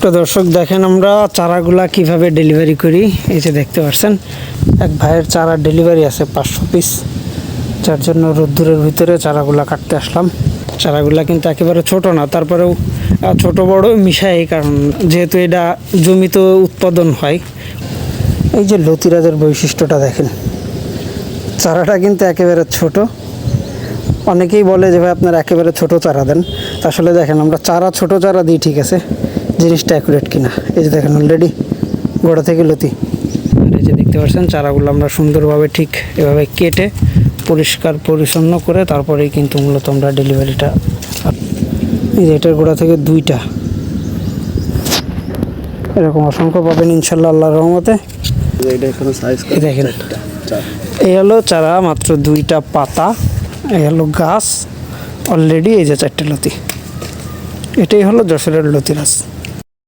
সুপ্রিয় দর্শক দেখেন আমরা চারাগুলা কিভাবে ডেলিভারি করি। এই যে দেখতে পাচ্ছেন এক ভাইয়ের চারা ডেলিভারি আছে 500 পিস, যার জন্য রোদ্দুরের ভিতরে চারাগুলা কাটতে আসলাম। চারাগুলা কিন্তু একেবারে ছোট না, তারপরেও ছোট বড় মিশাই, কারণ যেহেতু এটা জমিতে উৎপাদন হয়। এই যে লতিরাজের বৈশিষ্ট্যটা দেখেন, চারাটা কিন্তু একেবারে ছোট। অনেকেই বলে যে ভাই আপনারা একেবারে ছোট চারা দেন, আসলে দেখেন আমরা ছোট চারা দিই, ঠিক আছে, জিনিসটা অ্যাকুরেট কিনা। এই যে দেখেন অলরেডি গোড়া থেকে লতি। এই যে দেখতে পাচ্ছেন চারাগুলো আমরা সুন্দরভাবে ঠিক এভাবে কেটে পরিষ্কার পরিচ্ছন্ন করে তারপরেই কিন্তু মূলত আমরা ডেলিভারিটা। এই যে এটার গোড়া থেকে 2টা এরকম অসংখ্য পাবেন ইনশাল্লাহ আল্লাহর রহমতে। দেখেন এই হলো চারা, মাত্র 2টা পাতা, এই হলো গাছ অলরেডি, এই যে 4টে লতি। এটাই হলো যশোরের লতিরাজ।